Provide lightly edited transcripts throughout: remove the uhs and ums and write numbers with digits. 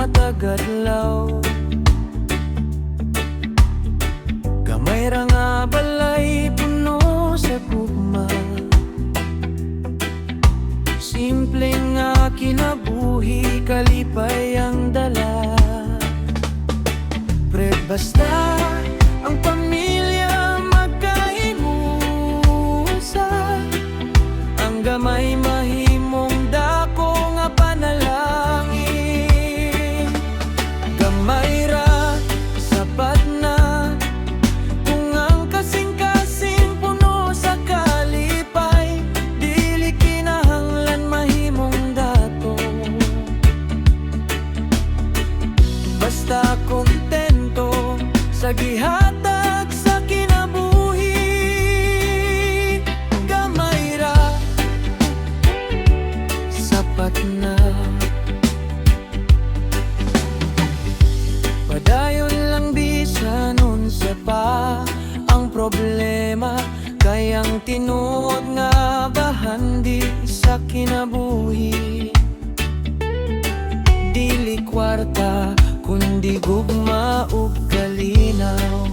matagadlaw. Gamay ra nga balay puno sa gugma, simple nga kinabuhi, kalipay ang dala. Pre, basta ang pamilya magkaibusa, ang gamay mahimong dako nga panalangin. Gamay ra sapat na kung ang kasing-kasing puno sa kalipay, dili kinahanglan mahimong dato. Basta kontento sa gihatag sa kinabuhi, gamay ra sapat na. Padayon lang bisan unsa pa ang problema, kayang tinuod nga bahandi sa kinabuhi. Dili kwarta kundi gugma ug kalinaw.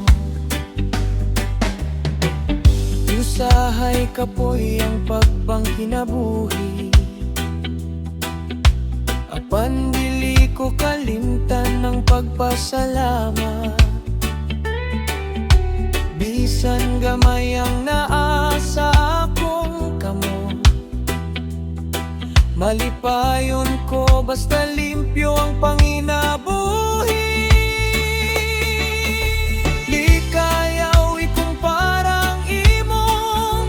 Usahay kapoy ang pagpangkinabuhi, apan dili ko kalimtan ng pagpasalamat. Bisan gamay ang naa sa akong kamot, malipayon ko basta limpyo ang panginabuhi. Di kayaw ikong parang imong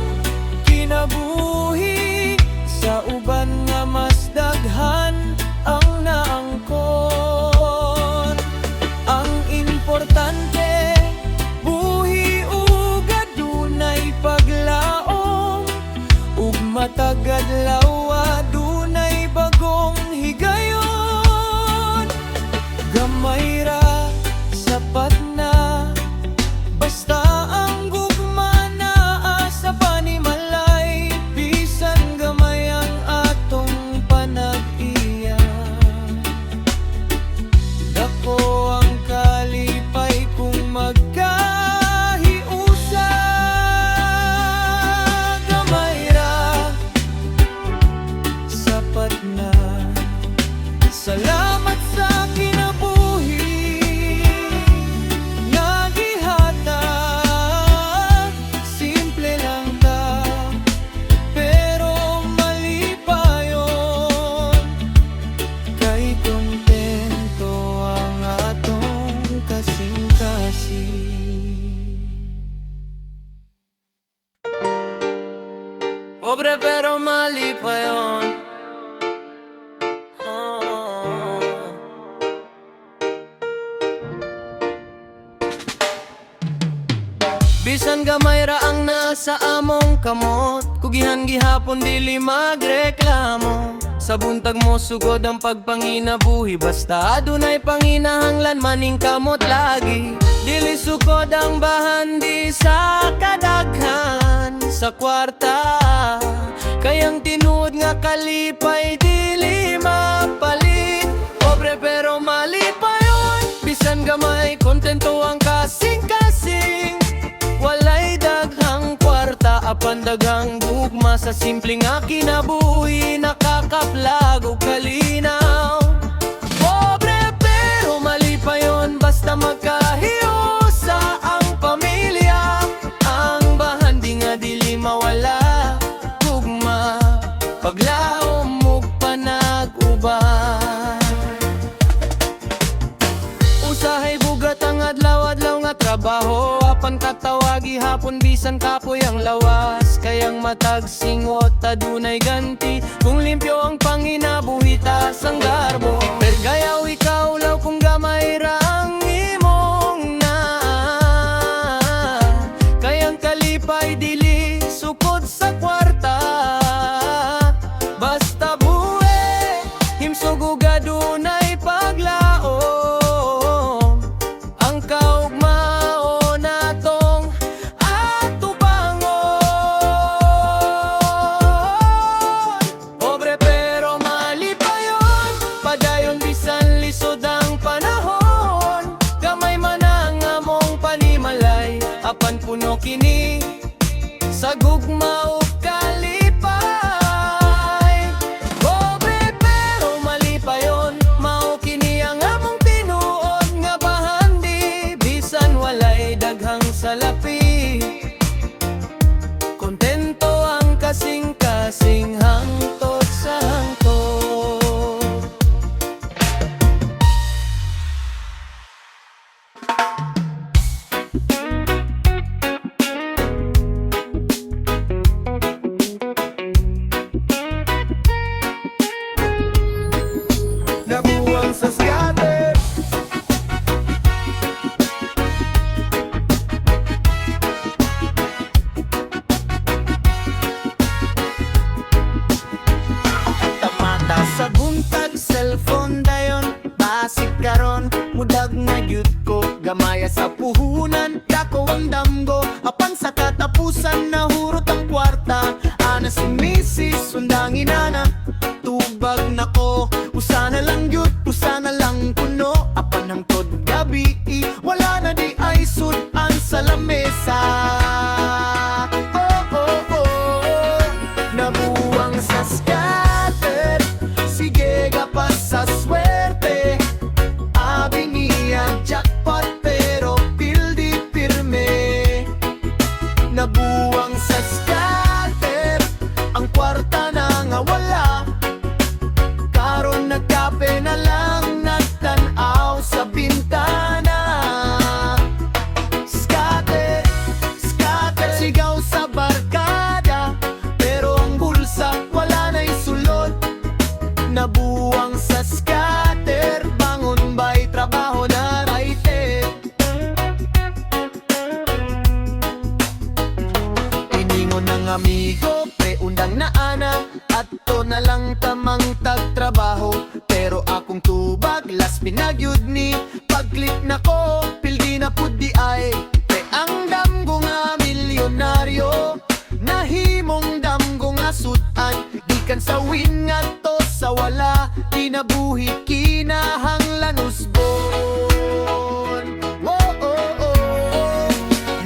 kinabuhi, sa uban nga mas daghan ang naangkon. Ang importante, buhi ug adunay paglaom, ug matagadlaw adunay bagong higayon. Gamay ra sapat na, basta ang gugma naa sa panimalay, bisan gamay ang atong panag-iya. Dako ang kalipay kung magkahiusa, gamay ra sapat na. Salamat sa kinabuhi nga gihatag, simple lang ta pero malipayon, kay kontento ang atong kasing-kasing. Pobre pero malipayon. Bisan gamay ra ang nasa among kamot, kugihan gihapon dili magreklamo. Sa buntag mo sugod ang pagpanginabuhi, basta adunay panginahanglan maning kamot lagi. Dili sukod ang bahandi sa kadaghan sa kwarta, kayang tinuod nga kalipay dili mapalit. Pobre pero malipayon, bisan gamay kontento ang kasing-kasing. Walay daghang kwarta, apan daghang gugma, sa simple nga kinabuhi, nakakaplag o kalinaw. Pobre pero malipayon, basta magkahiusa ang pamilya, ang bahandi nga dili mawala. Gugma, paglaom ug panag-uban, usahay bugat ang adlaw-adlaw nga trabaho, apan katawagi hapon bisan kapoy ang lawas. Kayang matag singot adunay ganti, kung limpyo ang panginabuhi tas ang garbo. Pergayaw ikaw law kung gamay ra ang imong naa, kayang kalipay dili sukod sa kwarta. Basta buwe himsog ug adunay paglaom, ang kaugmao natong atubangon. Pobre pero malipayon, padayon bisan lisod sa gugma o kalipay. Pobre pero malipayon, mao kini ang among tinuod nga bahandi. Bisan walay daghang salapi, kontento ang kasing-kasing hangtod sa hangtod. Nabuwang sa scatter, tamata sa buntag cellphone dayon. Basik karon, mudag na gyud ko. Gamaya sa puhunan, dako ang damgo. Apan sa katapusan, nahurot ang kwarta. Ana si Mrs. Sundangin ana, tubag na ko. Usa na lang gyud, usa na lang kuno. Apan hangtod gabi, wala na di ay sudan sa lamesa. Oh, oh, oh, nabuwang sa scatter, sige gapas sa swerte. Abi niya jackpot pero pildi pirme. Nabuwang sa scatter, ang kwarta na nga wala. Karon nagkape na lang, nagtanaw sa bintana. Scatter, scatter, sigaw sa barkada, pero ang bulsa wala na'y sulod. Nabuwang sa scatter, bangon ba'y trabaho na raite. Iningon ng amigo, preundang na ana, adto na lang tamang tagtrabaho. Pero akong tubag, las pinagyud ni. Pag-click na ko, pildi na pud di ay. Pre ang damgo nga milyonaryo, nahimong damgo nga sudan. Gikan sa win nga to sa wala, kinabuhi kinahanglan usbon. Oh, oh, oh.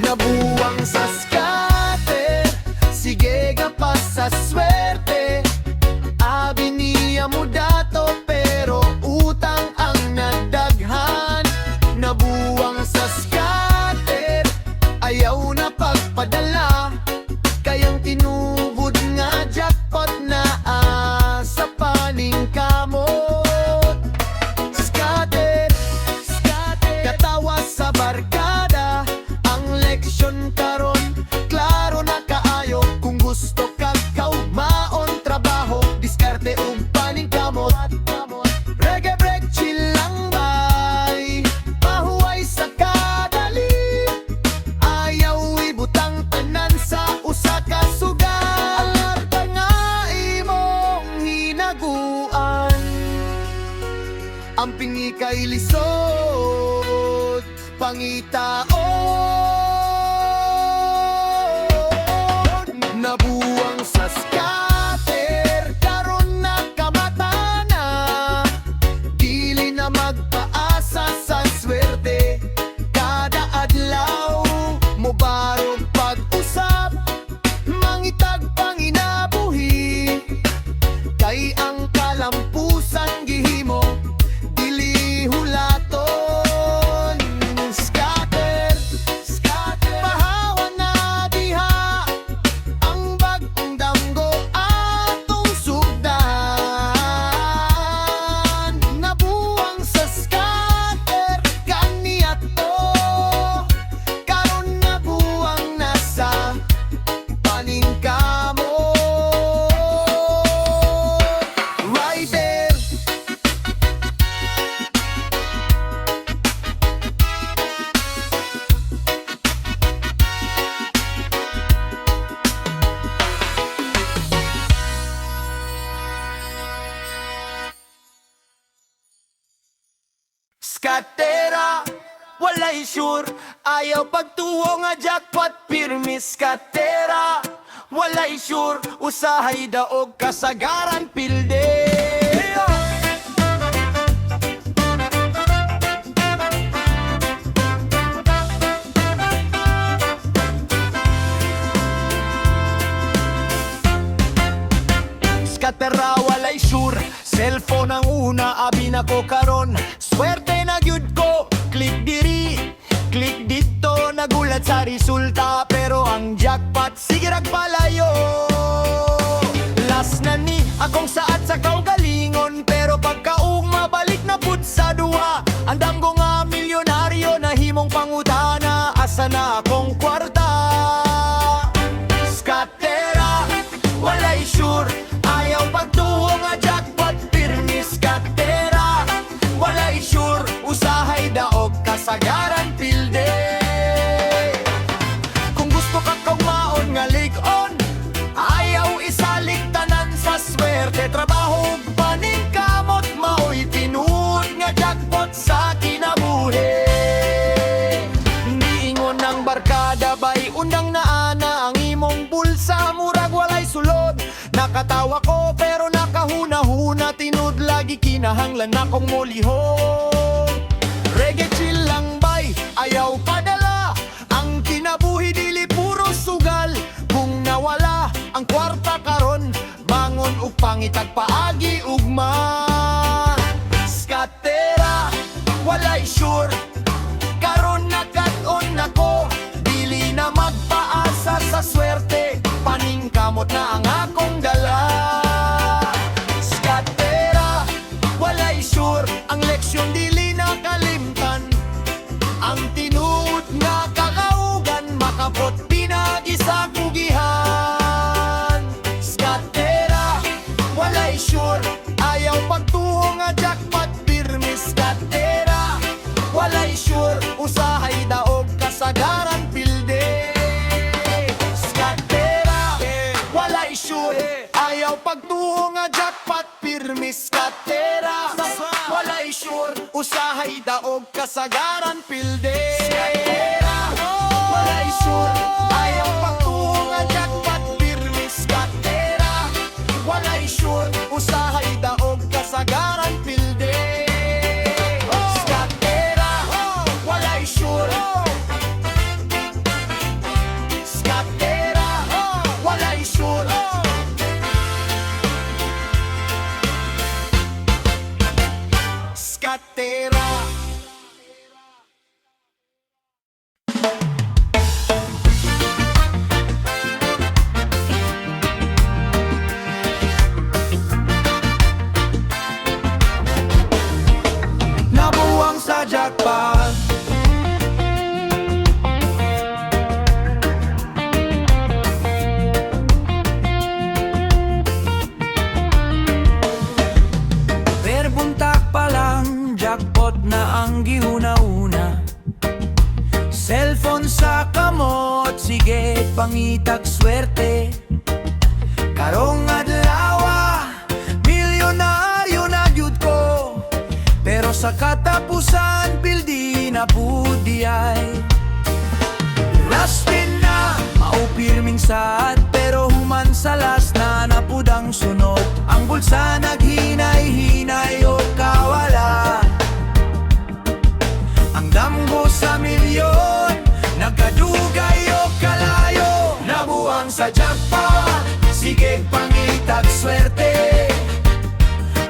Nabuwang sa scatter, sige gapas sa swerte. Abi niya mo dato pero utang ang nadaghan. Nabuwang sa scatter, ayaw na pagpadala. Kayang tinubod nga jackpot na sa paning kamot. Scatter, scatter, katawa sa barkada. Ang leksyon karon, klaro na kaayo. Kung gusto kag kaugmaon trabaho, diskarte ug paning kamot. Reggae break, chill lang bay, pahuway sa kadali. Ayaw ibutang tanan sa usa ka sugal. Alarta nga imong hinaguan, ang pingi kay lisod, pangitaon. Nabuwang sa scatter, karon na kamata na. Dili na magpaasa sa swerte, kada adlaw mo barog pag-usap. Mangitag panginabuhi, kay ang kalampusan gihimo, dili hulaton. Scatter, scatter, pahawa na diha ang bagong damgo atong sugdan. Nabuwang sa scatter, kaniya to, karon nabuwang nasa paning kamot. Right there, skatera, walay sure. Ayaw pagtuo nga jackpot, pirmi skatera. Walay sure, usahay daog kasagaran pilde. skatera walay sure. Cellphone ang una, abi na ko karon. Swerte na gyud ko, click diri, click dito. Nagulat sa resulta, pero ang jackpot sige ragpalayo. Last na ni akong saat sa kaugalingon, pero pagkaong mabalik na pud sa duha. Andam ko nga milyonaryo na himong pangutana, asa na akong kwarta. Skatera, walay sure, ayaw pagtuho nga jackpot pirmi. Skatera, walay sure, usahay daog kasagaran pilde. Kung gusto ka kaugmaon nga lig-on, ayaw isalik tanan sa swerte. Trabaho ug paningkamot, mao'y tinuod nga jackpot sa kinabuhi. Hindi ingon ang barkada bay undang naana ang imong bulsa, murag walay sulod. Nakatawa ko pero nakahuna-huna, tinud lagi kinahanglan akong mulihon. Reggae chill lang bay, ayaw padala, ang kinabuhi dili puro sugal. Kung nawala ang kwarta karon, bangon ug pangitag paagi ugma. Skatera, walay sure, karon nakat-on nako, dili na magpaasa sa swerte, paningkamot na ang akong dala. Skatera, walay sure, ang leksyon dili nakalimtan, ang tinuod nga kakaugan, makabot pinagi sa kugihan. Skatera, walay sure, ayaw pagtuho nga jackpot pirmi. Skatera, walay sure, usahay daog kasagaran pilde. Skatera, walay sure, ayaw pagtuho nga jackpot pirmi. Skatera, walay sure, usahay daog kasagaran pilde. Skatera, walay sure, ayaw pagtuho nga jackpot pirmi. Skatera, walay sure, usahay daog kasagaran pilde. Skatera, walay sure, skatera, walay sure. Skatera. Nabuwang sa jackpot, perbuntak pa lang, jackpot na ang gihuna-una. Cellphone sa kamot, sige pangitag swerte. Karong adlawa, milyonaryo na gyud ko, pero sa katapusan, pildi na pudi ay. Lastin na, maupirming saat, pero human sa last na napudang sunod. Ang bulsa naghinay-hinay o kawala, ang damgo sa milyon, nagkadugay o kalayo. Nabuang sa jackpot, sige pangitag swerte.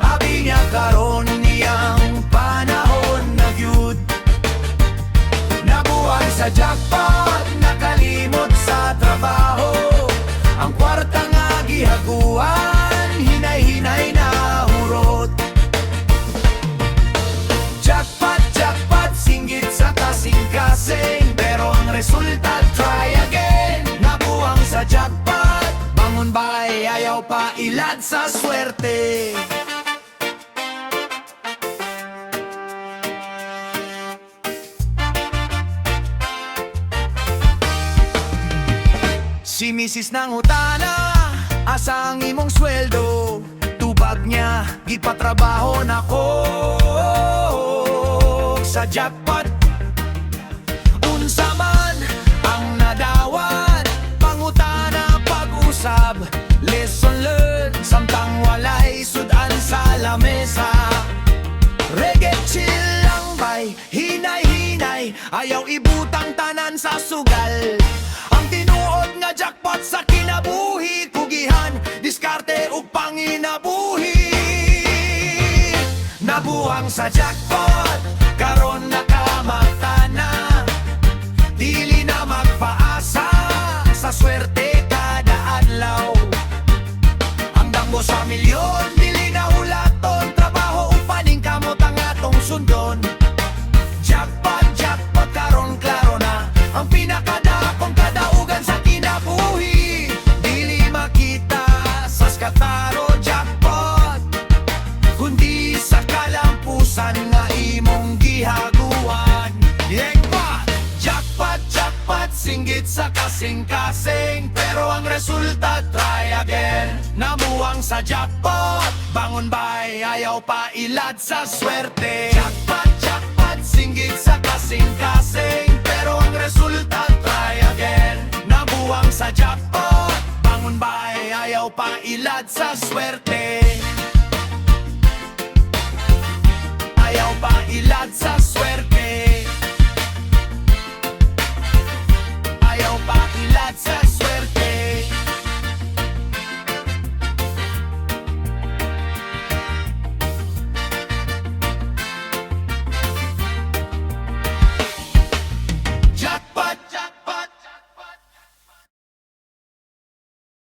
Abi niya karon niyang panahon na gyud. Nabuang sa jackpot, nakalimot sa trabaho, ang kwarta nga gihaguan, hinay-hinay na hurot. Jackpot, jackpot, singgit sa kasing-kasing, pero ang resulta, try again. Nabuang sa jackpot, bangon bay, ayaw pa ilad sa swerte. Si Mrs. nang utana, asa ang imong sweldo? Tubag niya, gipatrabaho na ko sa jackpot. Unsa man ang nadawat, pangutana pag-usab, lesson learned, samtang walay sudan sa lamesa. Reggae chill lang bay, hinay-hinay, ayaw ibutang tanan sa sugal. Ang tinuod nga jackpot sa kinabuhi, kugihan, diskarte ug pangina nabuwang sa jackpot, karon nakamata na. Dili na magpaasa sa swerte kada adlaw. Ang damgo sa milyon, dili na hulaton. Trabaho upaning kamot ang atong sundon. Jackpot, jackpot, karon klaro na ang pinakadakong kadaugan sa kinabuhi. Dili makita sa skataro jackpot, kundi sa kalampusan nga imong gihaguan. Jackpot, jackpot, singgit sa kasing-kasing, pero ang resulta try again. Namuwang sa jackpot, bangon bay, ayaw pa ilad sa swerte. Jackpot, jackpot, singgit sa kasing-kasing, pero ang resulta try again. Namuwang sa jackpot, bangon bay, ayaw pa ilad sa swerte. Ayaw pa ilad sa swerte. Ayaw pa ilad sa